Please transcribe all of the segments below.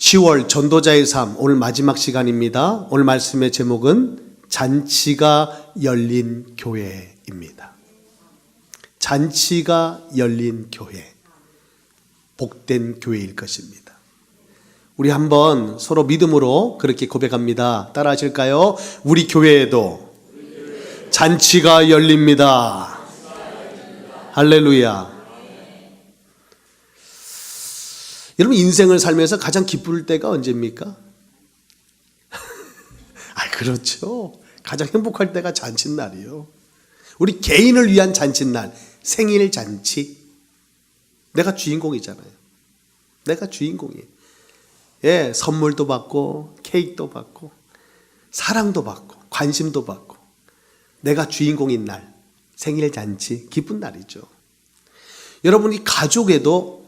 10월 전도자의 삶, 오늘 마지막 시간입니다. 오늘 말씀의 제목은 잔치가 열린 교회입니다. 잔치가 열린 교회, 복된 교회일 것입니다. 우리 한번 서로 믿음으로 그렇게 고백합니다. 따라 하실까요? 우리 교회에도 잔치가 열립니다. 할렐루야. 여러분, 인생을 살면서 가장 기쁠 때가 언제입니까? 그렇죠. 가장 행복할 때가 잔칫날이요. 우리 개인을 위한 잔칫날, 생일 잔치. 내가 주인공이잖아요. 내가 주인공이에요. 예, 선물도 받고 케이크도 받고 사랑도 받고 관심도 받고 내가 주인공인 날, 생일 잔치, 기쁜 날이죠. 여러분이 가족에도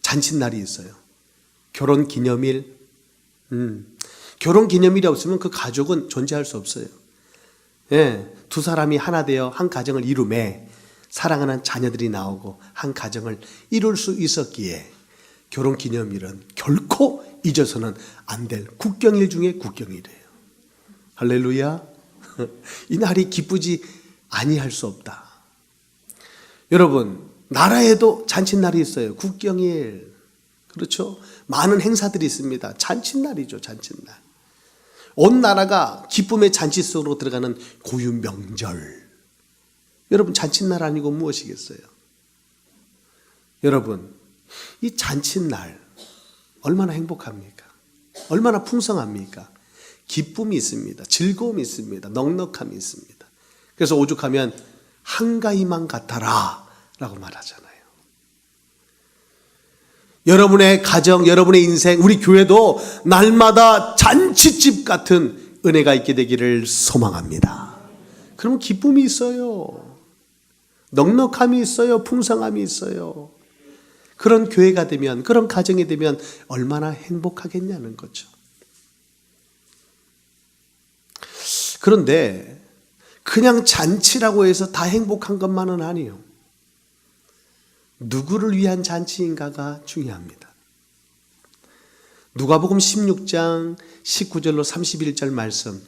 잔칫날이 있어요. 결혼 기념일. 결혼 기념일이 없으면 그 가족은 존재할 수 없어요. 예, 두 사람이 하나 되어 한 가정을 이루매 사랑하는 자녀들이 나오고 한 가정을 이룰 수 있었기에 결혼 기념일은 결코 잊어서는 안 될 국경일 중에 국경일이에요. 할렐루야. 이 날이 기쁘지 아니할 수 없다. 여러분, 나라에도 잔칫날이 있어요. 국경일. 그렇죠? 많은 행사들이 있습니다. 잔칫날이죠, 잔칫날. 온 나라가 기쁨의 잔치 속으로 들어가는 고유 명절. 여러분, 잔칫날 아니고 무엇이겠어요? 여러분, 이 잔칫날 얼마나 행복합니까? 얼마나 풍성합니까? 기쁨이 있습니다. 즐거움이 있습니다. 넉넉함이 있습니다. 그래서 오죽하면 한가위만 같아라 라고 말하잖아요. 여러분의 가정, 여러분의 인생, 우리 교회도 날마다 잔치집 같은 은혜가 있게 되기를 소망합니다. 그러면 기쁨이 있어요. 넉넉함이 있어요. 풍성함이 있어요. 그런 교회가 되면, 그런 가정이 되면 얼마나 행복하겠냐는 거죠. 그런데 그냥 잔치라고 해서 다 행복한 것만은 아니에요. 누구를 위한 잔치인가가 중요합니다. 누가복음 16장 19절로 31절 말씀,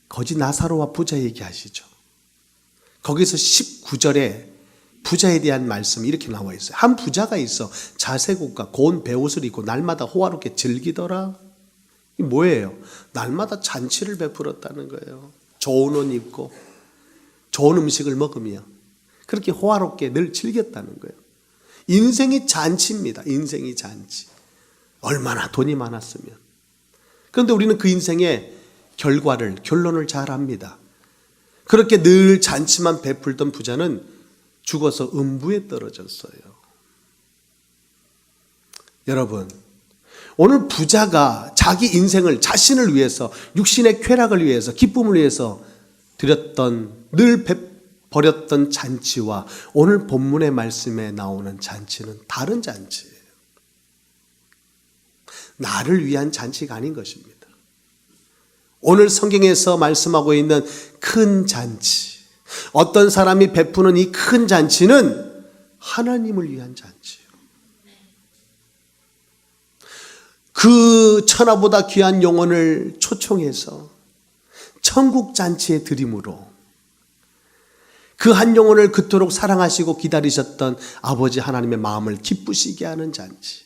거지 나사로와 부자 얘기하시죠. 거기서 19절에 부자에 대한 말씀이 이렇게 나와 있어요. 한 부자가 있어 자색옷과 고운 베옷을 입고 날마다 호화롭게 즐기더라. 이 뭐예요? 날마다 잔치를 베풀었다는 거예요. 좋은 옷 입고 좋은 음식을 먹으며 그렇게 호화롭게 늘 즐겼다는 거예요. 인생이 잔치입니다. 인생이 잔치. 얼마나 돈이 많았으면. 그런데 우리는 그 인생의 결론을 잘 압니다. 그렇게 늘 잔치만 베풀던 부자는 죽어서 음부에 떨어졌어요. 여러분, 오늘 부자가 자기 인생을 자신을 위해서, 육신의 쾌락을 위해서, 기쁨을 위해서 늘 버렸던 잔치와 오늘 본문의 말씀에 나오는 잔치는 다른 잔치예요. 나를 위한 잔치가 아닌 것입니다. 오늘 성경에서 말씀하고 있는 큰 잔치, 어떤 사람이 베푸는 이 큰 잔치는 하나님을 위한 잔치예요. 그 천하보다 귀한 영혼을 초청해서 천국 잔치에 드림으로 그 한 영혼을 그토록 사랑하시고 기다리셨던 아버지 하나님의 마음을 기쁘시게 하는 잔치,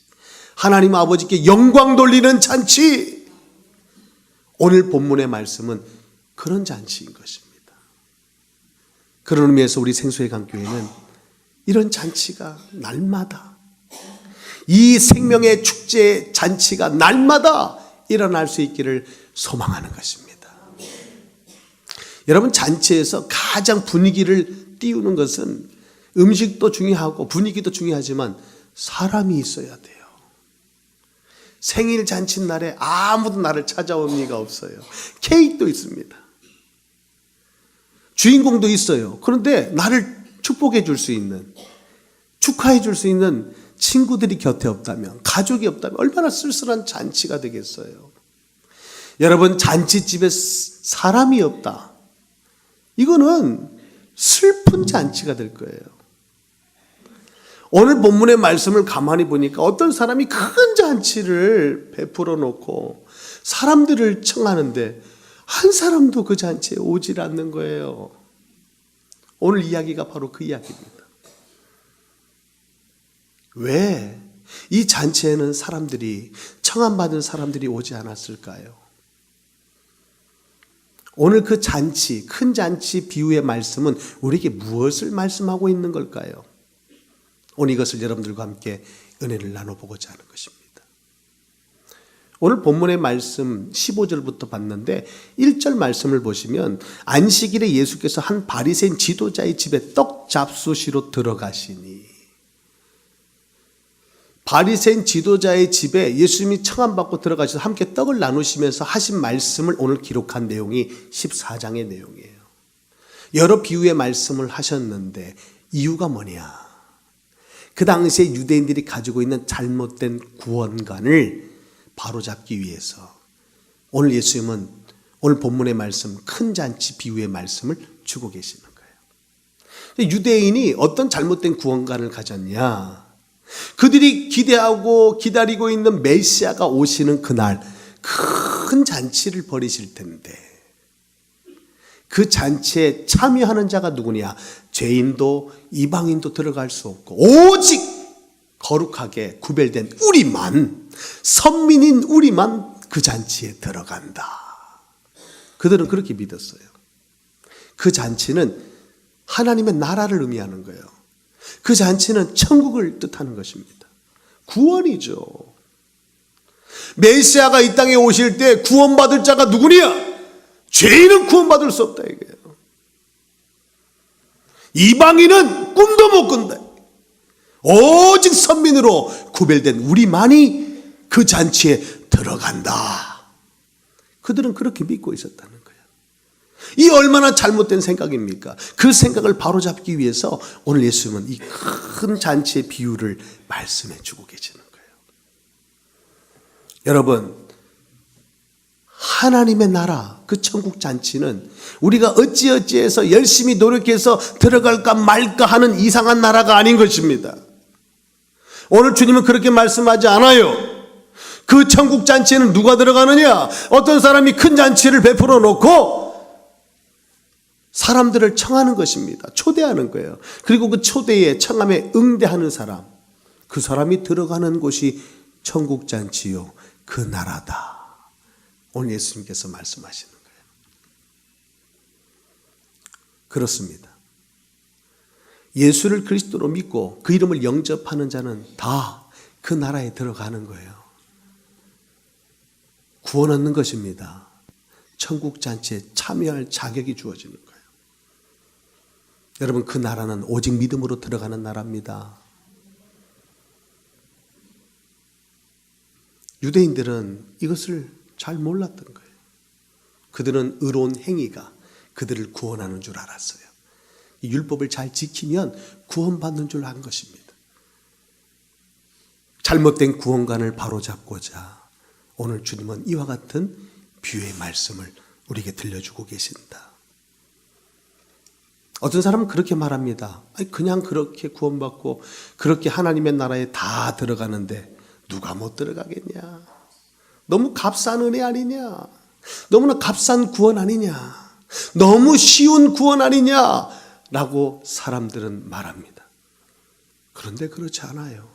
하나님 아버지께 영광 돌리는 잔치. 오늘 본문의 말씀은 그런 잔치인 것입니다. 그런 의미에서 우리 생수의 강교회는 이런 잔치가 날마다, 이 생명의 축제 잔치가 날마다 일어날 수 있기를 소망하는 것입니다. 여러분, 잔치에서 가장 분위기를 띄우는 것은 음식도 중요하고 분위기도 중요하지만 사람이 있어야 돼요. 생일 잔칫날에 아무도 나를 찾아올 리가 없어요. 케이크도 있습니다. 주인공도 있어요. 그런데 나를 축복해 줄 수 있는, 축하해 줄 수 있는 친구들이 곁에 없다면, 가족이 없다면 얼마나 쓸쓸한 잔치가 되겠어요. 여러분, 잔치집에 사람이 없다. 이거는 슬픈 잔치가 될 거예요. 오늘 본문의 말씀을 가만히 보니까 어떤 사람이 큰 잔치를 베풀어 놓고 사람들을 청하는데 한 사람도 그 잔치에 오질 않는 거예요. 오늘 이야기가 바로 그 이야기입니다. 왜 이 잔치에는 사람들이, 청함받은 사람들이 오지 않았을까요? 오늘 그 잔치, 큰 잔치 비유의 말씀은 우리에게 무엇을 말씀하고 있는 걸까요? 오늘 이것을 여러분들과 함께 은혜를 나눠보고자 하는 것입니다. 오늘 본문의 말씀 15절부터 봤는데 1절 말씀을 보시면 안식일에 예수께서 한 바리새인 지도자의 집에 떡 잡수시러 들어가시니, 바리새인 지도자의 집에 예수님이 청함받고 들어가셔서 함께 떡을 나누시면서 하신 말씀을 오늘 기록한 내용이 14장의 내용이에요. 여러 비유의 말씀을 하셨는데 이유가 뭐냐? 그 당시에 유대인들이 가지고 있는 잘못된 구원관을 바로잡기 위해서 오늘 예수님은 오늘 본문의 말씀, 큰 잔치 비유의 말씀을 주고 계시는 거예요. 유대인이 어떤 잘못된 구원관을 가졌냐? 그들이 기대하고 기다리고 있는 메시아가 오시는 그날 큰 잔치를 벌이실 텐데 그 잔치에 참여하는 자가 누구냐? 죄인도 이방인도 들어갈 수 없고 오직 거룩하게 구별된 우리만, 선민인 우리만 그 잔치에 들어간다. 그들은 그렇게 믿었어요. 그 잔치는 하나님의 나라를 의미하는 거예요. 그 잔치는 천국을 뜻하는 것입니다. 구원이죠. 메시아가 이 땅에 오실 때 구원받을 자가 누구냐? 죄인은 구원받을 수 없다 이거예요. 이방인은 꿈도 못 꾼다. 오직 선민으로 구별된 우리만이 그 잔치에 들어간다. 그들은 그렇게 믿고 있었다는 거예요. 이 얼마나 잘못된 생각입니까? 그 생각을 바로잡기 위해서 오늘 예수님은 이 큰 잔치의 비유를 말씀해 주고 계시는 거예요. 여러분, 하나님의 나라, 그 천국 잔치는 우리가 어찌어찌해서 열심히 노력해서 들어갈까 말까 하는 이상한 나라가 아닌 것입니다. 오늘 주님은 그렇게 말씀하지 않아요. 그 천국 잔치에는 누가 들어가느냐? 어떤 사람이 큰 잔치를 베풀어 놓고 사람들을 청하는 것입니다. 초대하는 거예요. 그리고 그 초대에 청함에 응대하는 사람, 그 사람이 들어가는 곳이 천국 잔치요 그 나라다. 오늘 예수님께서 말씀하시는 거예요. 그렇습니다. 예수를 그리스도로 믿고 그 이름을 영접하는 자는 다 그 나라에 들어가는 거예요. 구원 얻는 것입니다. 천국 잔치에 참여할 자격이 주어지는 거예요. 여러분, 그 나라는 오직 믿음으로 들어가는 나라입니다. 유대인들은 이것을 잘 몰랐던 거예요. 그들은 의로운 행위가 그들을 구원하는 줄 알았어요. 이 율법을 잘 지키면 구원받는 줄 안 것입니다. 잘못된 구원관을 바로잡고자 오늘 주님은 이와 같은 비유의 말씀을 우리에게 들려주고 계신다. 어떤 사람은 그렇게 말합니다. 그냥 그렇게 구원받고 그렇게 하나님의 나라에 다 들어가는데 누가 못 들어가겠냐? 너무 값싼 은혜 아니냐? 너무나 값싼 구원 아니냐? 너무 쉬운 구원 아니냐? 라고 사람들은 말합니다. 그런데 그렇지 않아요.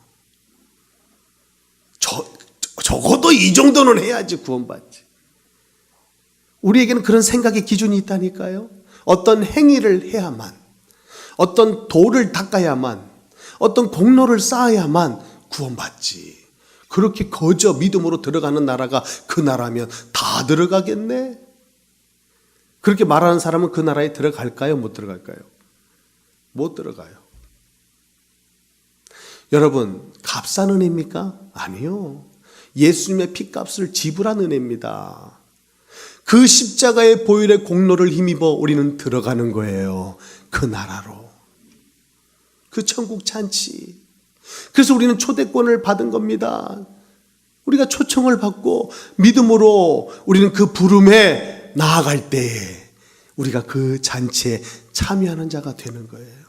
적어도 이 정도는 해야지 구원받지. 우리에게는 그런 생각의 기준이 있다니까요. 어떤 행위를 해야만, 어떤 도를 닦아야만, 어떤 공로를 쌓아야만 구원받지. 그렇게 거저 믿음으로 들어가는 나라가 그 나라면 다 들어가겠네? 그렇게 말하는 사람은 그 나라에 들어갈까요? 못 들어갈까요? 못 들어가요. 여러분, 값싼 은혜입니까? 아니요. 예수님의 피값을 지불한 은혜입니다. 그 십자가의 보혈의 공로를 힘입어 우리는 들어가는 거예요. 그 나라로. 그 천국 잔치. 그래서 우리는 초대권을 받은 겁니다. 우리가 초청을 받고 믿음으로 우리는 그 부름에 나아갈 때에 우리가 그 잔치에 참여하는 자가 되는 거예요.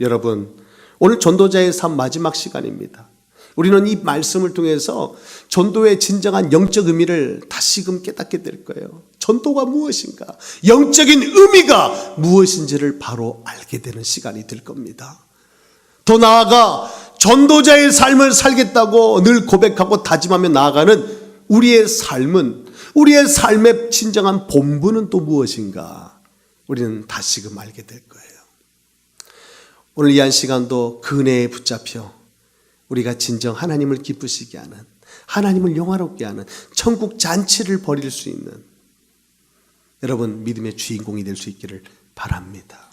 여러분, 오늘 전도자의 삶 마지막 시간입니다. 우리는 이 말씀을 통해서 전도의 진정한 영적 의미를 다시금 깨닫게 될 거예요. 전도가 무엇인가? 영적인 의미가 무엇인지를 바로 알게 되는 시간이 될 겁니다. 더 나아가 전도자의 삶을 살겠다고 늘 고백하고 다짐하며 나아가는 우리의 삶은, 우리의 삶의 진정한 본분은 또 무엇인가? 우리는 다시금 알게 될 거예요. 오늘 이 한 시간도 그 은혜에 붙잡혀 우리가 진정 하나님을 기쁘시게 하는, 하나님을 영화롭게 하는 천국 잔치를 벌일 수 있는 여러분 믿음의 주인공이 될 수 있기를 바랍니다.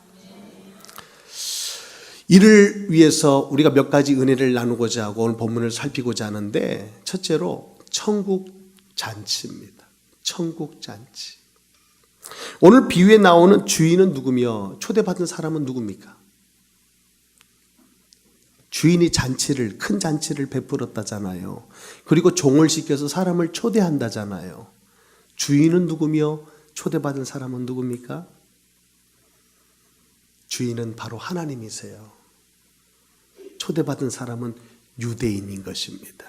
이를 위해서 우리가 몇 가지 은혜를 나누고자 하고 오늘 본문을 살피고자 하는데, 첫째로 천국 잔치입니다. 천국 잔치. 오늘 비유에 나오는 주인은 누구며 초대받은 사람은 누굽니까? 주인이 잔치를, 큰 잔치를 베풀었다잖아요. 그리고 종을 시켜서 사람을 초대한다잖아요. 주인은 누구며 초대받은 사람은 누굽니까? 주인은 바로 하나님이세요. 초대받은 사람은 유대인인 것입니다.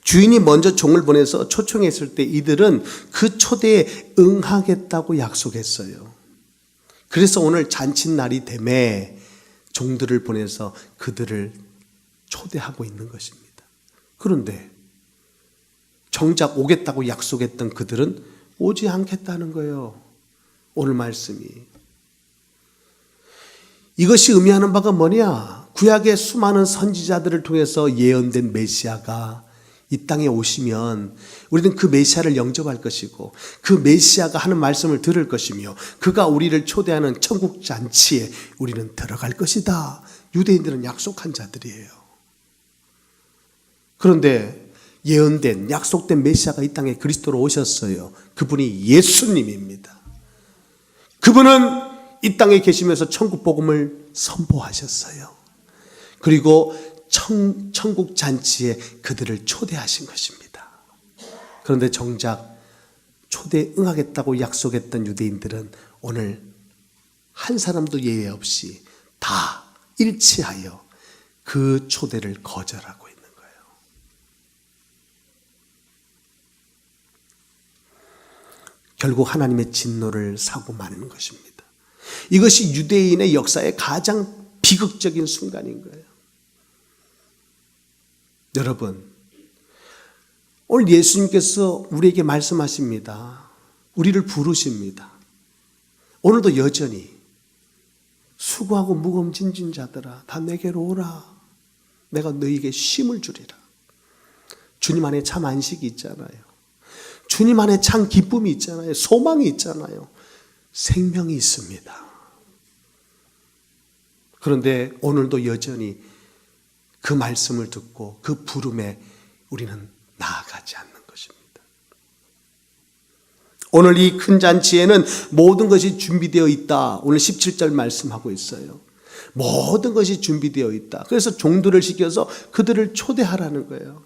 주인이 먼저 종을 보내서 초청했을 때 이들은 그 초대에 응하겠다고 약속했어요. 그래서 오늘 잔칫날이 되매 종들을 보내서 그들을 초대하고 있는 것입니다. 그런데 정작 오겠다고 약속했던 그들은 오지 않겠다는 거예요. 오늘 말씀이. 이것이 의미하는 바가 뭐냐? 구약의 수많은 선지자들을 통해서 예언된 메시아가 이 땅에 오시면 우리는 그 메시아를 영접할 것이고 그 메시아가 하는 말씀을 들을 것이며 그가 우리를 초대하는 천국 잔치에 우리는 들어갈 것이다. 유대인들은 약속한 자들이에요. 그런데 예언된, 약속된 메시아가 이 땅에 그리스도로 오셨어요. 그분이 예수님입니다. 그분은 이 땅에 계시면서 천국 복음을 선포하셨어요. 그리고 천국 잔치에 그들을 초대하신 것입니다. 그런데 정작 초대에 응하겠다고 약속했던 유대인들은 오늘 한 사람도 예외 없이 다 일치하여 그 초대를 거절하고 있는 거예요. 결국 하나님의 진노를 사고 마는 것입니다. 이것이 유대인의 역사의 가장 비극적인 순간인 거예요. 여러분, 오늘 예수님께서 우리에게 말씀하십니다. 우리를 부르십니다. 오늘도 여전히 수고하고 무거움 짐진 자들아 다 내게로 오라. 내가 너희에게 쉼을 주리라. 주님 안에 참 안식이 있잖아요. 주님 안에 참 기쁨이 있잖아요. 소망이 있잖아요. 생명이 있습니다. 그런데 오늘도 여전히 그 말씀을 듣고 그 부름에 우리는 나아가지 않는 것입니다. 오늘 이 큰 잔치에는 모든 것이 준비되어 있다. 오늘 17절 말씀하고 있어요. 모든 것이 준비되어 있다. 그래서 종들을 시켜서 그들을 초대하라는 거예요.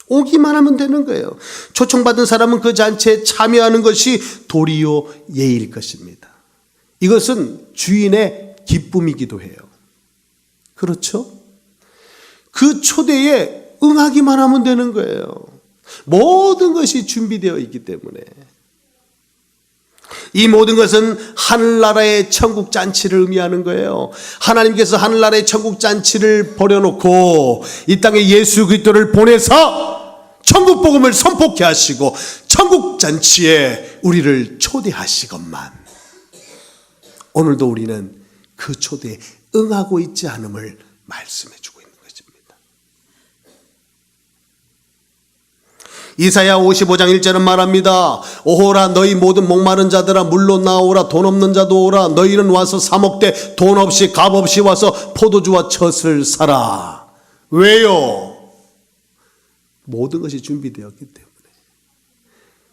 오기만 하면 되는 거예요. 초청받은 사람은 그 잔치에 참여하는 것이 도리요 예일 것입니다. 이것은 주인의 기쁨이기도 해요. 그렇죠? 그 초대에 응하기만 하면 되는 거예요. 모든 것이 준비되어 있기 때문에. 이 모든 것은 하늘나라의 천국 잔치를 의미하는 거예요. 하나님께서 하늘나라의 천국 잔치를 벌여놓고 이 땅에 예수 그리스도를 보내서 천국 복음을 선포케 하시고 천국 잔치에 우리를 초대하시건만 오늘도 우리는 그 초대에 응하고 있지 않음을 말씀해 주고 있는 것입니다. 이사야 55장 1절은 말합니다. 오호라 너희 모든 목마른 자들아 물로 나오라. 돈 없는 자도 오라. 너희는 와서 사 먹되 돈 없이 값 없이 와서 포도주와 젖을 사라. 왜요? 모든 것이 준비되었기 때문에.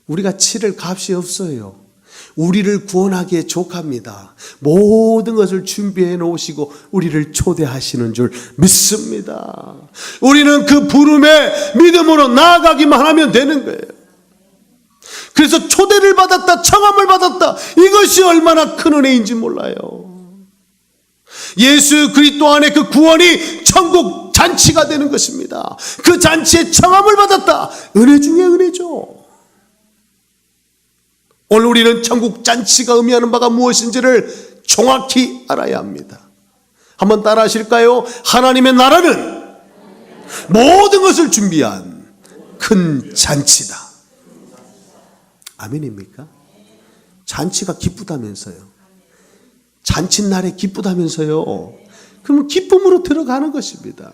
우리가 치를 값이 없어요. 우리를 구원하기에 족합니다. 모든 것을 준비해 놓으시고 우리를 초대하시는 줄 믿습니다. 우리는 그 부름에 믿음으로 나아가기만 하면 되는 거예요. 그래서 초대를 받았다, 청함을 받았다. 이것이 얼마나 큰 은혜인지 몰라요. 예수 그리스도 안에 그 구원이 천국 잔치가 되는 것입니다. 그 잔치에 청함을 받았다. 은혜 중에 은혜죠. 오늘 우리는 천국 잔치가 의미하는 바가 무엇인지를 정확히 알아야 합니다. 한번 따라 하실까요? 하나님의 나라는 모든 것을 준비한 큰 잔치다. 아멘입니까? 잔치가 기쁘다면서요. 잔칫날에 기쁘다면서요. 그러면 기쁨으로 들어가는 것입니다.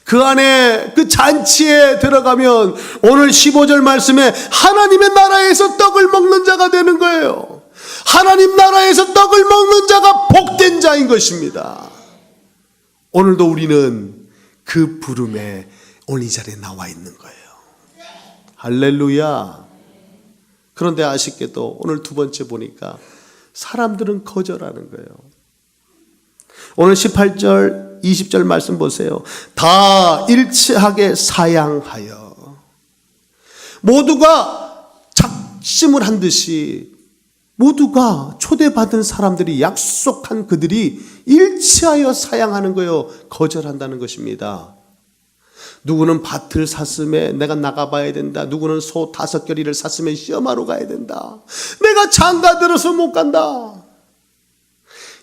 그 안에 그 잔치에 들어가면 오늘 15절 말씀에 하나님의 나라에서 떡을 먹는 자가 되는 거예요. 하나님 나라에서 떡을 먹는 자가 복된 자인 것입니다. 오늘도 우리는 그 부름에 오늘 이 자리에 나와 있는 거예요. 할렐루야. 그런데 아쉽게도 오늘 두 번째 보니까 사람들은 거절하는 거예요. 오늘 18절 20절 말씀 보세요. 다 일치하게 사양하여. 모두가 작심을 한 듯이 모두가 초대받은 사람들이 약속한 그들이 일치하여 사양하는 거예요. 거절한다는 것입니다. 누구는 밭을 샀음에 내가 나가봐야 된다. 누구는 소 5겨리를 샀으면 시험하러 가야 된다. 내가 장가 들어서 못 간다.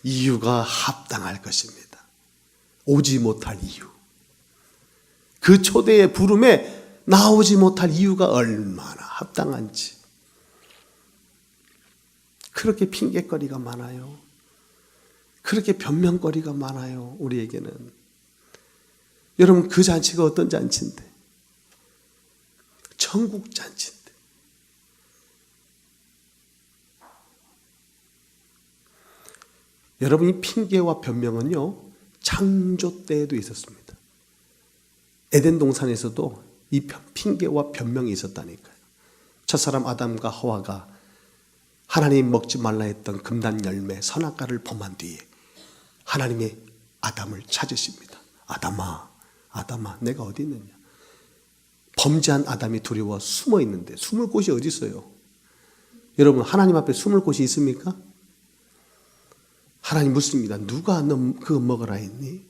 이유가 합당할 것입니다. 오지 못할 이유. 그 초대의 부름에 나오지 못할 이유가 얼마나 합당한지. 그렇게 핑계거리가 많아요. 그렇게 변명거리가 많아요. 우리에게는. 여러분, 그 잔치가 어떤 잔치인데? 천국 잔치인데. 여러분, 이 핑계와 변명은요, 창조 때에도 있었습니다. 에덴 동산에서도 이 핑계와 변명이 있었다니까요. 첫사람 아담과 하와가 하나님 먹지 말라 했던 금단 열매 선악과를 범한 뒤에 하나님이 아담을 찾으십니다. 아담아, 아담아, 내가 어디 있느냐? 범죄한 아담이 두려워 숨어 있는데 숨을 곳이 어디 있어요? 여러분, 하나님 앞에 숨을 곳이 있습니까? 하나님 묻습니다. 누가 너 그거 먹으라 했니?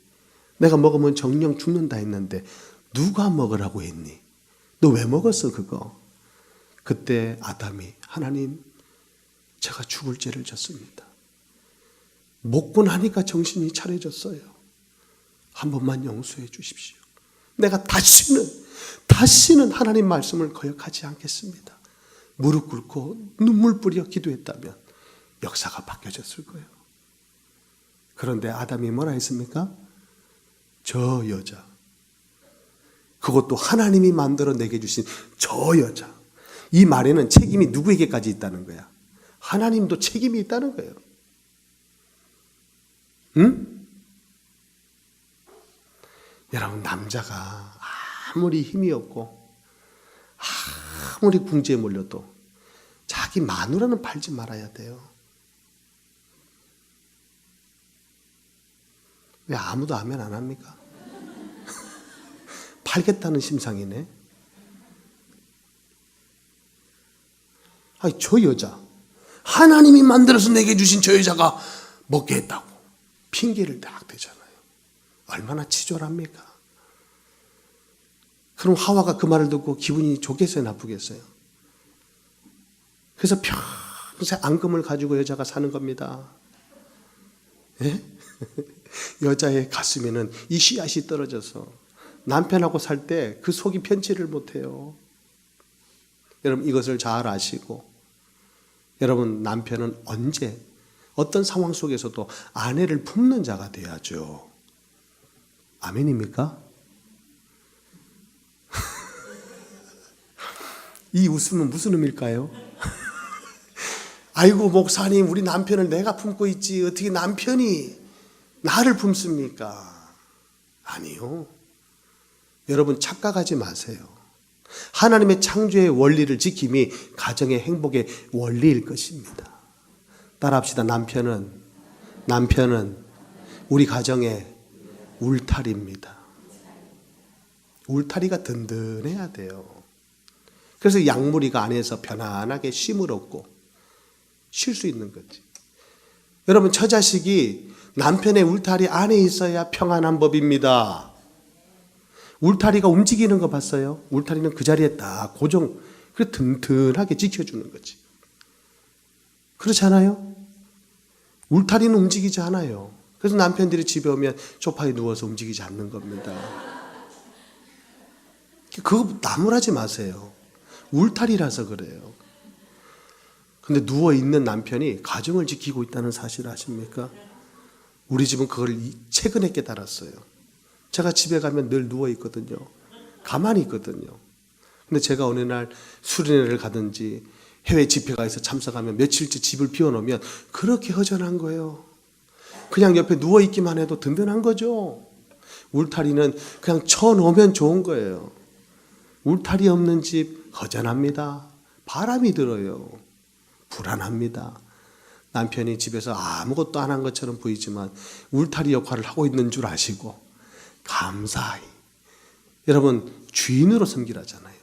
내가 먹으면 정령 죽는다 했는데 누가 먹으라고 했니? 너 왜 먹었어 그거? 그때 아담이 하나님, 제가 죽을 죄를 졌습니다. 먹고 나니까 정신이 차려졌어요. 한 번만 용서해 주십시오. 내가 다시는 하나님 말씀을 거역하지 않겠습니다. 무릎 꿇고 눈물 뿌려 기도했다면 역사가 바뀌어졌을 거예요. 그런데 아담이 뭐라 했습니까? 저 여자, 그것도 하나님이 만들어 내게 주신 저 여자. 이 말에는 책임이 누구에게까지 있다는 거야? 하나님도 책임이 있다는 거예요. 응? 여러분, 남자가 아무리 힘이 없고 아무리 궁지에 몰려도 자기 마누라는 팔지 말아야 돼요. 왜 아무도 아멘 안 합니까? 팔겠다는 심상이네. 아니, 저 여자, 하나님이 만들어서 내게 주신 저 여자가 먹게 했다고 핑계를 딱 대잖아요. 얼마나 치졸합니까? 그럼 하와가 그 말을 듣고 기분이 좋겠어요, 나쁘겠어요? 그래서 평생 앙금을 가지고 여자가 사는 겁니다. 예? 여자의 가슴에는 이 씨앗이 떨어져서 남편하고 살 때 그 속이 편치를 못해요. 여러분, 이것을 잘 아시고, 여러분, 남편은 언제 어떤 상황 속에서도 아내를 품는 자가 돼야죠. 아멘입니까? 이 웃음은 무슨 의미일까요? 아이고, 목사님, 우리 남편을 내가 품고 있지 어떻게 남편이 나를 품습니까? 아니요. 여러분, 착각하지 마세요. 하나님의 창조의 원리를 지킴이 가정의 행복의 원리일 것입니다. 따라합시다. 남편은 우리 가정의 울타리입니다. 울타리가 든든해야 돼요. 그래서 양무리가 안에서 편안하게 쉼을 얻고 쉴 수 있는 거지. 여러분, 처자식이 남편의 울타리 안에 있어야 평안한 법입니다. 울타리가 움직이는 거 봤어요? 울타리는 그 자리에 딱 고정, 그래 튼튼하게 지켜주는 거지. 그렇지 않아요? 울타리는 움직이지 않아요. 그래서 남편들이 집에 오면 소파에 누워서 움직이지 않는 겁니다. 그거 나무라지 마세요. 울타리라서 그래요. 근데 누워있는 남편이 가정을 지키고 있다는 사실 아십니까? 우리 집은 그걸 최근에 깨달았어요. 제가 집에 가면 늘 누워있거든요. 가만히 있거든요. 근데 제가 어느 날 수련회를 가든지 해외 집회가에서 참석하면 며칠째 집을 비워놓으면 그렇게 허전한 거예요. 그냥 옆에 누워있기만 해도 든든한 거죠. 울타리는 그냥 쳐놓으면 좋은 거예요. 울타리 없는 집 허전합니다. 바람이 들어요. 불안합니다. 남편이 집에서 아무것도 안 한 것처럼 보이지만 울타리 역할을 하고 있는 줄 아시고 감사히 여러분 주인으로 섬기라잖아요.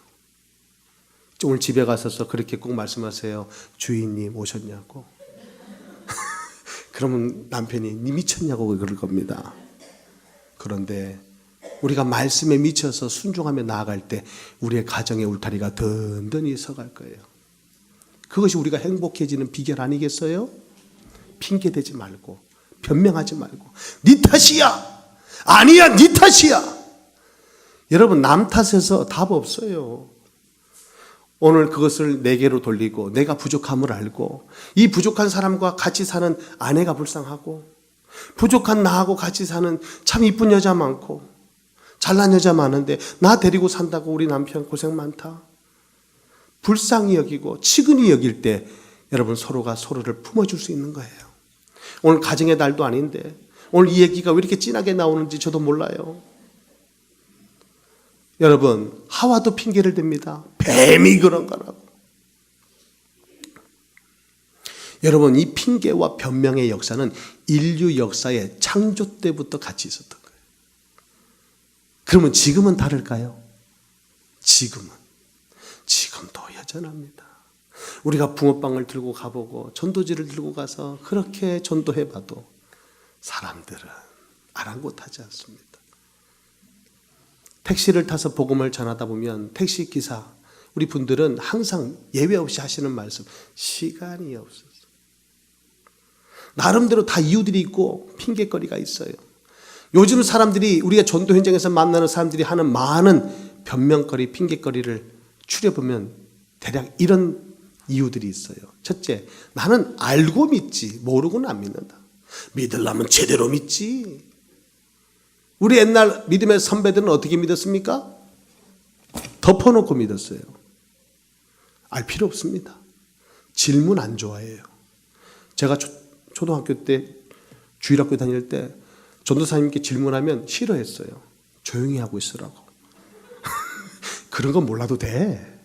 오늘 집에 가셔서 그렇게 꼭 말씀하세요. 주인님 오셨냐고. 그러면 남편이 니 미쳤냐고 그럴 겁니다. 그런데 우리가 말씀에 미쳐서 순종하며 나아갈 때 우리의 가정의 울타리가 든든히 서갈 거예요. 그것이 우리가 행복해지는 비결 아니겠어요? 핑계대지 말고 변명하지 말고 네 탓이야. 아니야 네 탓이야. 여러분 남 탓에서 답 없어요. 오늘 그것을 내게로 돌리고 내가 부족함을 알고 이 부족한 사람과 같이 사는 아내가 불쌍하고 부족한 나하고 같이 사는 참 이쁜 여자 많고 잘난 여자 많은데 나 데리고 산다고 우리 남편 고생 많다. 불쌍히 여기고 치근히 여길 때 여러분 서로가 서로를 품어줄 수 있는 거예요. 오늘 가정의 날도 아닌데 오늘 이 얘기가 왜 이렇게 진하게 나오는지 저도 몰라요. 여러분 하와도 핑계를 댑니다. 뱀이 그런 거라고. 여러분 이 핑계와 변명의 역사는 인류 역사의 창조 때부터 같이 있었던 거예요. 그러면 지금은 다를까요? 지금도 여전합니다. 우리가 붕어빵을 들고 가보고 전도지를 들고 가서 그렇게 전도해봐도 사람들은 아랑곳하지 않습니다. 택시를 타서 복음을 전하다 보면 택시기사 우리 분들은 항상 예외 없이 하시는 말씀, 시간이 없어서. 나름대로 다 이유들이 있고 핑계거리가 있어요. 요즘 사람들이 우리가 전도 현장에서 만나는 사람들이 하는 많은 변명거리, 핑계거리를 추려보면 대략 이런 이유들이 있어요. 첫째, 나는 알고 믿지 모르고는 안 믿는다. 믿으려면 제대로 믿지. 우리 옛날 믿음의 선배들은 어떻게 믿었습니까? 덮어놓고 믿었어요. 알 필요 없습니다. 질문 안 좋아해요. 제가 초등학교 때 주일학교 다닐 때 전도사님께 질문하면 싫어했어요. 조용히 하고 있으라고. 그런 건 몰라도 돼.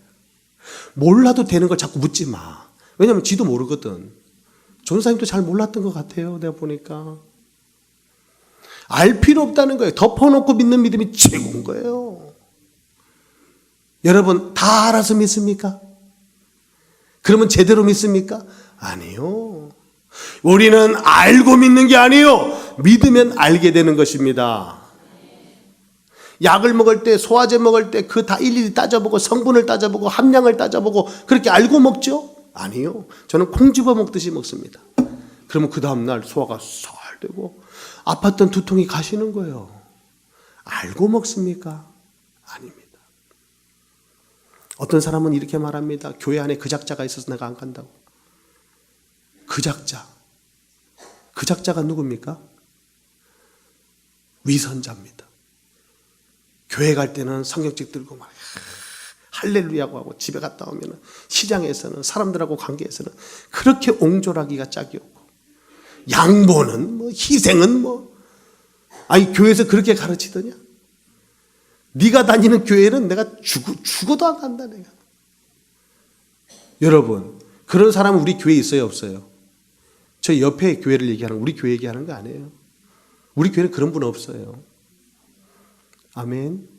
몰라도 되는 걸 자꾸 묻지 마. 왜냐하면 지도 모르거든. 전도사님도 잘 몰랐던 것 같아요. 내가 보니까. 알 필요 없다는 거예요. 덮어놓고 믿는 믿음이 최고인 거예요. 여러분 다 알아서 믿습니까? 그러면 제대로 믿습니까? 아니요. 우리는 알고 믿는 게 아니에요. 믿으면 알게 되는 것입니다. 약을 먹을 때, 소화제 먹을 때 그 다 일일이 따져보고 성분을 따져보고 함량을 따져보고 그렇게 알고 먹죠? 아니요. 저는 콩 집어 먹듯이 먹습니다. 그러면 그 다음날 소화가 잘 되고 아팠던 두통이 가시는 거예요. 알고 먹습니까? 아닙니다. 어떤 사람은 이렇게 말합니다. 교회 안에 그 작자가 있어서 내가 안 간다고. 그 작자. 그 작자가 누굽니까? 위선자입니다. 교회 갈 때는 성경책 들고 막 할렐루야고 하고 집에 갔다 오면 시장에서는 사람들하고 관계에서는 그렇게 옹졸하기가 짝이 없고 양보는 뭐 희생은 뭐 아니 교회에서 그렇게 가르치더냐? 네가 다니는 교회는 내가 죽어도 안 간다 내가. 여러분 그런 사람은 우리 교회에 있어요 없어요? 저 옆에 교회를 얘기하는 우리 교회 얘기하는 거 아니에요. 우리 교회는 그런 분 없어요. 아멘.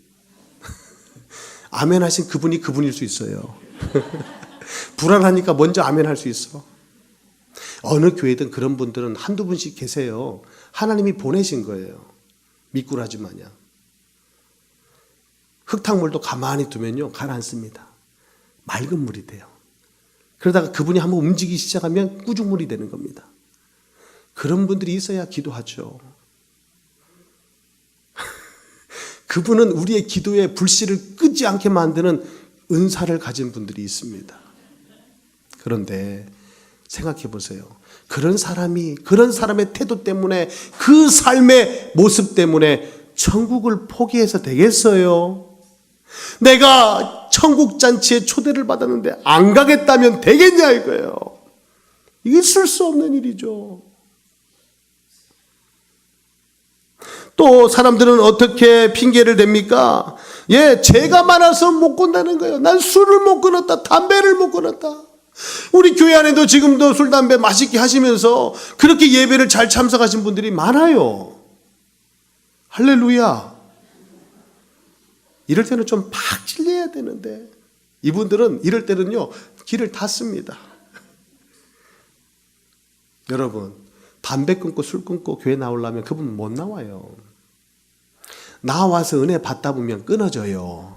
아멘 하신 그분이 그분일 수 있어요. 불안하니까 먼저 아멘 할 수 있어. 어느 교회든 그런 분들은 한두 분씩 계세요. 하나님이 보내신 거예요. 미꾸라지 마냥. 흙탕물도 가만히 두면요, 가라앉습니다. 맑은 물이 돼요. 그러다가 그분이 한번 움직이기 시작하면 꾸중물이 되는 겁니다. 그런 분들이 있어야 기도하죠. 그분은 우리의 기도에 불씨를 끄지 않게 만드는 은사를 가진 분들이 있습니다. 그런데 생각해 보세요. 그런 사람의 태도 때문에, 그 삶의 모습 때문에 천국을 포기해서 되겠어요? 내가 천국 잔치에 초대를 받았는데 안 가겠다면 되겠냐 이거예요. 이게 있을 수 없는 일이죠. 또 사람들은 어떻게 핑계를 댑니까? 죄가 많아서 못 건다는 거예요. 난 술을 못 끊었다, 담배를 못 끊었다. 우리 교회 안에도 지금도 술, 담배 맛있게 하시면서 그렇게 예배를 잘 참석하신 분들이 많아요. 할렐루야. 이럴 때는 좀 팍 찔려야 되는데, 이분들은 이럴 때는요, 길을 닫습니다. 여러분, 담배 끊고 술 끊고 교회 나오려면 그분 못 나와요. 나와서 은혜 받다 보면 끊어져요.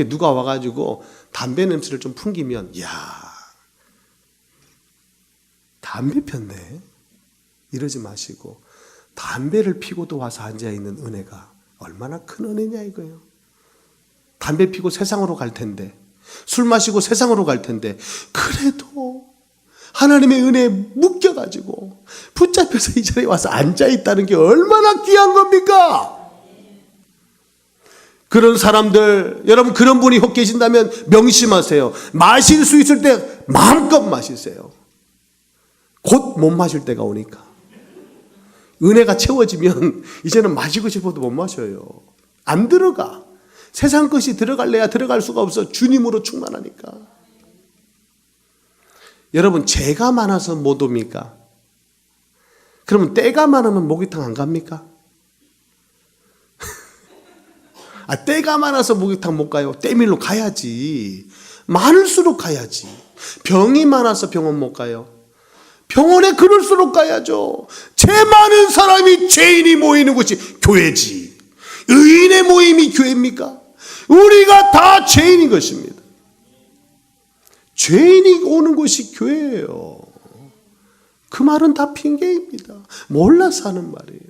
누가 와가지고 담배 냄새를 좀 풍기면, 이야, 담배 폈네? 이러지 마시고, 담배를 피고도 와서 앉아있는 은혜가 얼마나 큰 은혜냐 이거예요. 담배 피고 세상으로 갈 텐데, 술 마시고 세상으로 갈 텐데, 그래도 하나님의 은혜에 묶여가지고 붙잡혀서 이 자리에 와서 앉아있다는 게 얼마나 귀한 겁니까? 그런 사람들, 여러분 그런 분이 혹 계신다면 명심하세요. 마실 수 있을 때 마음껏 마시세요. 곧 못 마실 때가 오니까. 은혜가 채워지면 이제는 마시고 싶어도 못 마셔요. 안 들어가. 세상 것이 들어갈래야 들어갈 수가 없어. 주님으로 충만하니까. 여러분, 죄가 많아서 못 옵니까? 그러면 때가 많으면 목욕탕 안 갑니까? 때가 많아서 목욕탕 못 가요. 때밀러 가야지. 많을수록 가야지. 병이 많아서 병원 못 가요. 병원에 그럴수록 가야죠. 죄 많은 사람이, 죄인이 모이는 곳이 교회지. 의인의 모임이 교회입니까? 우리가 다 죄인인 것입니다. 죄인이 오는 곳이 교회예요. 그 말은 다 핑계입니다. 몰라서 하는 말이에요.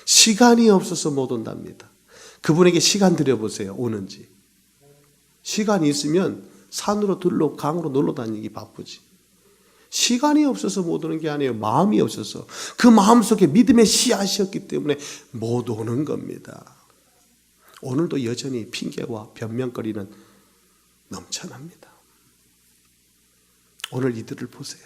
시간이 없어서 못 온답니다. 그분에게 시간 들여보세요. 오는지. 시간이 있으면 산으로 들러 강으로 놀러 다니기 바쁘지. 시간이 없어서 못 오는 게 아니에요. 마음이 없어서. 그 마음속에 믿음의 씨앗이었기 때문에 못 오는 겁니다. 오늘도 여전히 핑계와 변명거리는 넘쳐납니다. 오늘 이들을 보세요.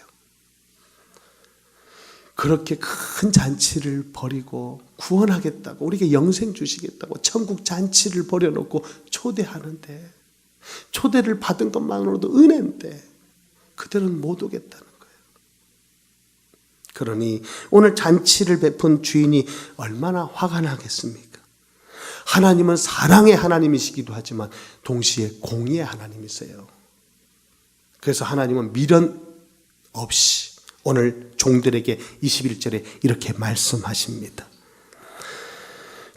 그렇게 큰 잔치를 벌이고 구원하겠다고, 우리에게 영생 주시겠다고 천국 잔치를 벌여놓고 초대하는데, 초대를 받은 것만으로도 은혜인데 그들은 못 오겠다는 거예요. 그러니 오늘 잔치를 베푼 주인이 얼마나 화가 나겠습니까? 하나님은 사랑의 하나님이시기도 하지만 동시에 공의의 하나님이세요. 그래서 하나님은 미련 없이 오늘 종들에게 21절에 이렇게 말씀하십니다.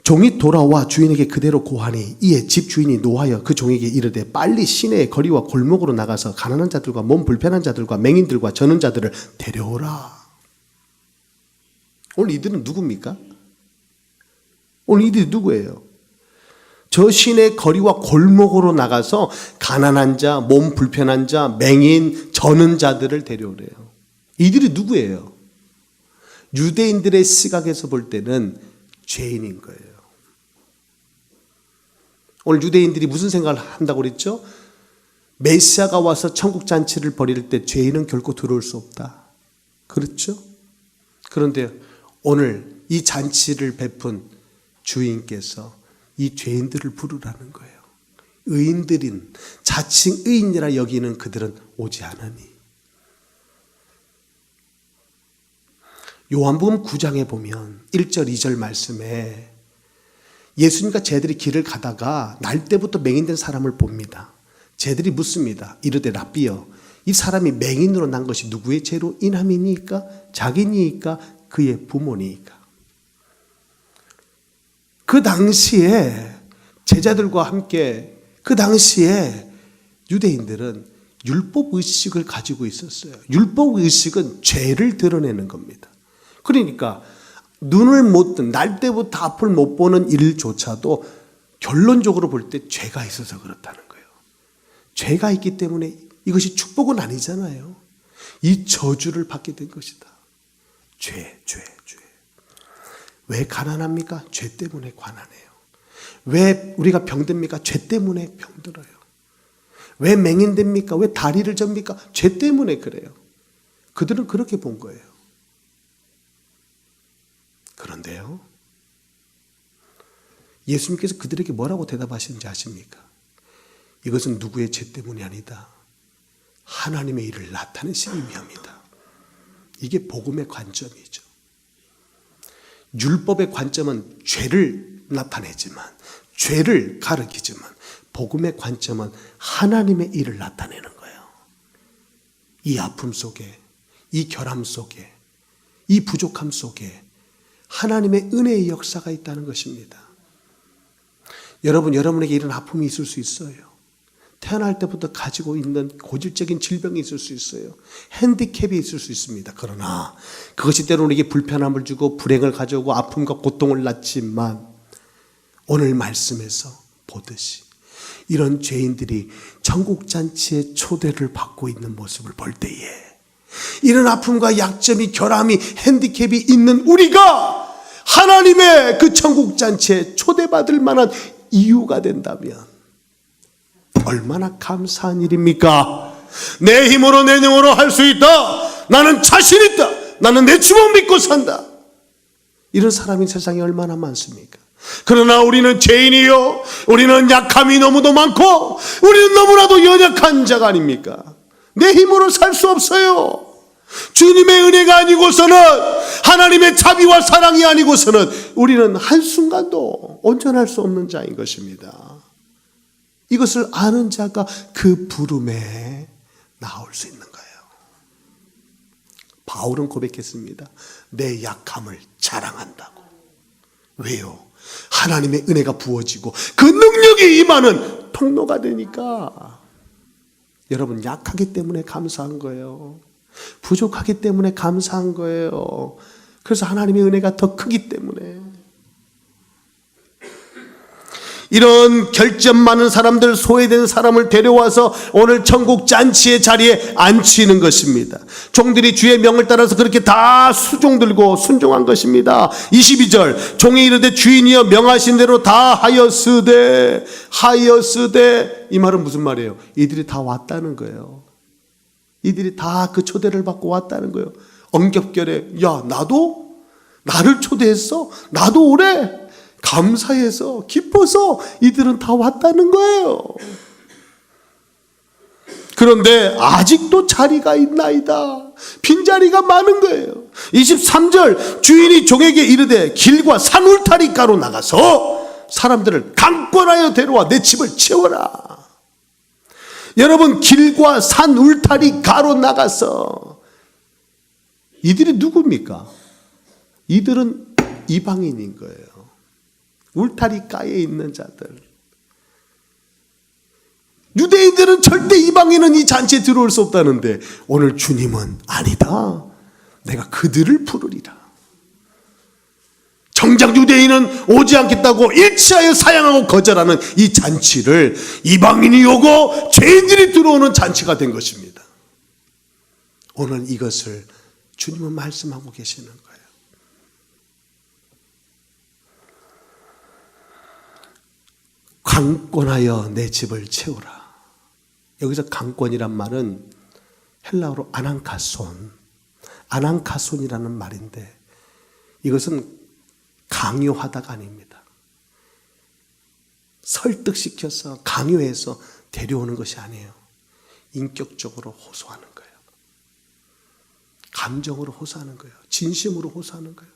종이 돌아와 주인에게 그대로 고하니 이에 집 주인이 노하여 그 종에게 이르되 빨리 시내의 거리와 골목으로 나가서 가난한 자들과 몸 불편한 자들과 맹인들과 저는 자들을 데려오라. 오늘 이들은 누굽니까? 오늘 이들이 누구예요? 저 시내 거리와 골목으로 나가서 가난한 자, 몸 불편한 자, 맹인, 저는 자들을 데려오래요. 이들이 누구예요? 유대인들의 시각에서 볼 때는 죄인인 거예요. 오늘 유대인들이 무슨 생각을 한다고 그랬죠? 메시아가 와서 천국 잔치를 벌일 때 죄인은 결코 들어올 수 없다. 그렇죠? 그런데 오늘 이 잔치를 베푼 주인께서 이 죄인들을 부르라는 거예요. 의인들인, 자칭 의인이라 여기는 그들은 오지 않으니. 요한복음 9장에 보면 1절 2절 말씀에 예수님과 제자들이 길을 가다가 날 때부터 맹인된 사람을 봅니다. 쟤들이 묻습니다. 이르되 랍비여, 이 사람이 맹인으로 난 것이 누구의 죄로 인함이니까? 자기니까? 그의 부모니까? 그 당시에 제자들과 함께 그 당시에 유대인들은 율법의식을 가지고 있었어요. 율법의식은 죄를 드러내는 겁니다. 그러니까 눈을 못 뜬, 날 때부터 앞을 못 보는 일조차도 결론적으로 볼 때 죄가 있어서 그렇다는 거예요. 죄가 있기 때문에 이것이 축복은 아니잖아요. 이 저주를 받게 된 것이다. 죄. 왜 가난합니까? 죄 때문에 가난해요. 왜 우리가 병듭니까? 죄 때문에 병들어요. 왜 맹인됩니까? 왜 다리를 접니까? 죄 때문에 그래요. 그들은 그렇게 본 거예요. 그런데요, 예수님께서 그들에게 뭐라고 대답하시는지 아십니까? 이것은 누구의 죄 때문이 아니다. 하나님의 일을 나타내시기 위함이다. 이게 복음의 관점이죠. 율법의 관점은 죄를 나타내지만, 죄를 가르치지만, 복음의 관점은 하나님의 일을 나타내는 거예요. 이 아픔 속에, 이 결함 속에, 이 부족함 속에 하나님의 은혜의 역사가 있다는 것입니다. 여러분에게 이런 아픔이 있을 수 있어요. 태어날 때부터 가지고 있는 고질적인 질병이 있을 수 있어요. 핸디캡이 있을 수 있습니다. 그러나 그것이 때로는 우리에게 불편함을 주고 불행을 가져오고 아픔과 고통을 낳지만, 오늘 말씀에서 보듯이 이런 죄인들이 천국잔치의 초대를 받고 있는 모습을 볼 때에 이런 아픔과 약점이, 결함이, 핸디캡이 있는 우리가 하나님의 그 천국잔치에 초대받을 만한 이유가 된다면 얼마나 감사한 일입니까? 내 힘으로, 내 능으로 할 수 있다. 나는 자신 있다. 나는 내 주먹 믿고 산다. 이런 사람이 세상에 얼마나 많습니까? 그러나 우리는 죄인이요, 우리는 약함이 너무도 많고 우리는 너무나도 연약한 자가 아닙니까? 내 힘으로 살 수 없어요. 주님의 은혜가 아니고서는, 하나님의 자비와 사랑이 아니고서는 우리는 한순간도 온전할 수 없는 자인 것입니다. 이것을 아는 자가 그 부름에 나올 수 있는 거예요. 바울은 고백했습니다. 내 약함을 자랑한다고. 왜요? 하나님의 은혜가 부어지고 그 능력이 임하는 통로가 되니까. 여러분, 약하기 때문에 감사한 거예요. 부족하기 때문에 감사한 거예요. 그래서 하나님의 은혜가 더 크기 때문에. 이런 결점 많은 사람들, 소외된 사람을 데려와서 오늘 천국 잔치의 자리에 앉히는 것입니다. 종들이 주의 명을 따라서 그렇게 다 수종들고 순종한 것입니다. 22절, 종이 이르되 주인이여 명하신 대로 다 하였으되. 이 말은 무슨 말이에요? 이들이 다 왔다는 거예요. 이들이 다 그 초대를 받고 왔다는 거예요. 엉겹결에, 야, 나도? 나를 초대했어? 나도 오래? 감사해서, 기뻐서 이들은 다 왔다는 거예요. 그런데 아직도 자리가 있나이다. 빈자리가 많은 거예요. 23절, 주인이 종에게 이르되 길과 산 울타리가로 나가서 사람들을 강권하여 데려와 내 집을 채워라. 여러분, 길과 산 울타리가로 나가서, 이들이 누굽니까? 이들은 이방인인 거예요. 울타리가에 있는 자들. 유대인들은 절대 이방인은 이 잔치에 들어올 수 없다는데, 오늘 주님은 아니다. 내가 그들을 부르리라. 정작 유대인은 오지 않겠다고 일치하여 사양하고 거절하는 이 잔치를 이방인이 오고 죄인들이 들어오는 잔치가 된 것입니다. 오늘 이것을 주님은 말씀하고 계시는 거예요. 강권하여 내 집을 채우라. 여기서 강권이란 말은 헬라어로 아난카손이라는 말인데, 이것은 강요하다가 아닙니다. 설득시켜서, 강요해서 데려오는 것이 아니에요. 인격적으로 호소하는 거예요. 감정으로 호소하는 거예요. 진심으로 호소하는 거예요.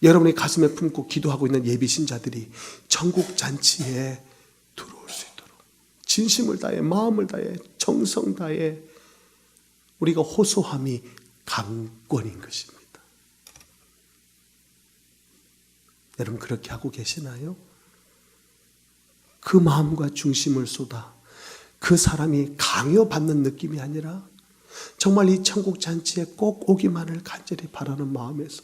여러분의 가슴에 품고 기도하고 있는 예비 신자들이 천국 잔치에 들어올 수 있도록 진심을 다해, 마음을 다해, 정성 다해 우리가 호소함이 강권인 것입니다. 여러분 그렇게 하고 계시나요? 그 마음과 중심을 쏟아 그 사람이 강요받는 느낌이 아니라 정말 이 천국 잔치에 꼭 오기만을 간절히 바라는 마음에서,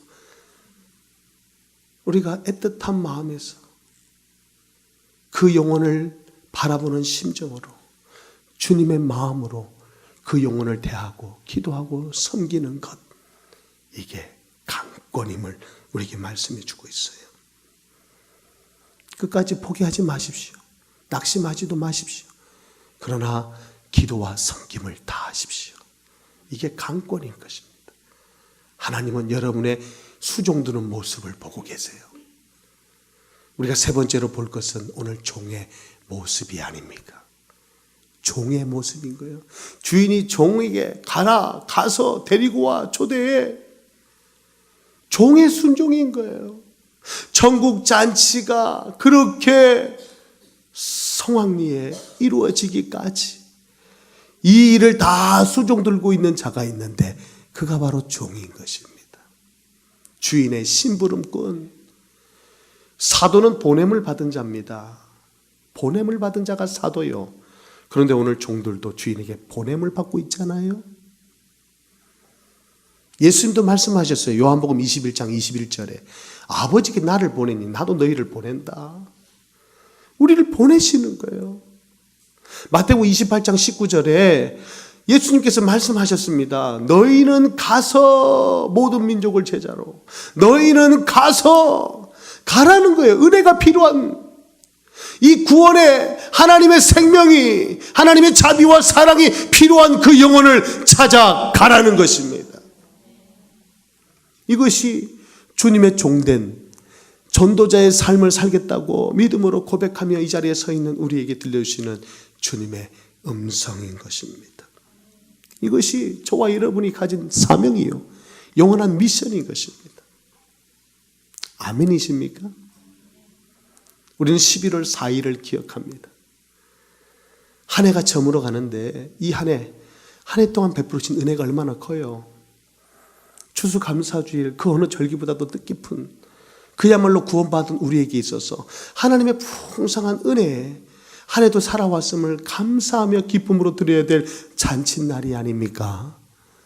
우리가 애틋한 마음에서 그 영혼을 바라보는 심정으로, 주님의 마음으로 그 영혼을 대하고 기도하고 섬기는 것, 이게 강권임을 우리에게 말씀해 주고 있어요. 끝까지 포기하지 마십시오. 낙심하지도 마십시오. 그러나 기도와 섬김을 다하십시오. 이게 강권인 것입니다. 하나님은 여러분의 수종드는 모습을 보고 계세요. 우리가 세 번째로 볼 것은 오늘 종의 모습이 아닙니까? 종의 모습인 거예요. 주인이 종에게 가라, 가서 데리고 와, 초대해. 종의 순종인 거예요. 천국 잔치가 그렇게 성황리에 이루어지기까지 이 일을 다 수종 들고 있는 자가 있는데 그가 바로 종인 것입니다. 주인의 심부름꾼. 사도는 보냄을 받은 자입니다. 보냄을 받은 자가 사도요. 그런데 오늘 종들도 주인에게 보냄을 받고 있잖아요. 예수님도 말씀하셨어요. 요한복음 21장 21절에 아버지께 나를 보내니 나도 너희를 보낸다. 우리를 보내시는 거예요. 마태복음 28장 19절에 예수님께서 말씀하셨습니다. 너희는 가서 모든 민족을 제자로, 너희는 가서, 가라는 거예요. 은혜가 필요한, 이 구원에 하나님의 생명이, 하나님의 자비와 사랑이 필요한 그 영혼을 찾아가라는 것입니다. 이것이 주님의 종된 전도자의 삶을 살겠다고 믿음으로 고백하며 이 자리에 서 있는 우리에게 들려주시는 주님의 음성인 것입니다. 이것이 저와 여러분이 가진 사명이요, 영원한 미션인 것입니다. 아멘이십니까? 우리는 11월 4일을 기억합니다. 한 해가 저물어 가는데 이 한 해 동안 베풀으신 은혜가 얼마나 커요. 추수감사주일, 그 어느 절기보다도 뜻깊은, 그야말로 구원받은 우리에게 있어서 하나님의 풍성한 은혜에 한 해도 살아왔음을 감사하며 기쁨으로 드려야 될 잔칫날이 아닙니까?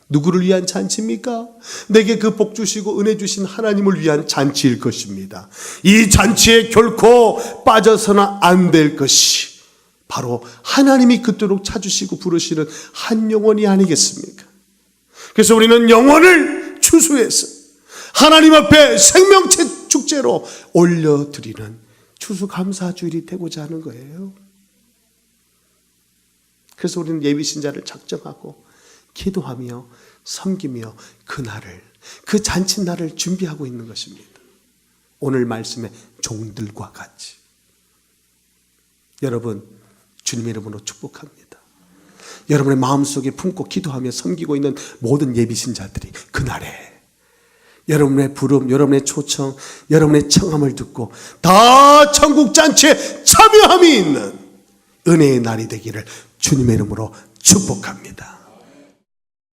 누구를 위한 잔치입니까? 내게 그 복 주시고 은혜 주신 하나님을 위한 잔치일 것입니다. 이 잔치에 결코 빠져서는 안 될 것이 바로 하나님이 그토록 찾으시고 부르시는 한 영혼이 아니겠습니까? 그래서 우리는 영혼을 추수해서 하나님 앞에 생명체 축제로 올려드리는 추수감사주일이 되고자 하는 거예요. 그래서 우리는 예비신자를 작정하고 기도하며 섬기며 그날을, 그 잔칫날을 준비하고 있는 것입니다. 오늘 말씀의 종들과 같이. 여러분, 주님의 이름으로 축복합니다. 여러분의 마음속에 품고 기도하며 섬기고 있는 모든 예비신자들이 그날에 여러분의 부름, 여러분의 초청, 여러분의 청함을 듣고 다 천국 잔치에 참여함이 있는 은혜의 날이 되기를 주님의 이름으로 축복합니다.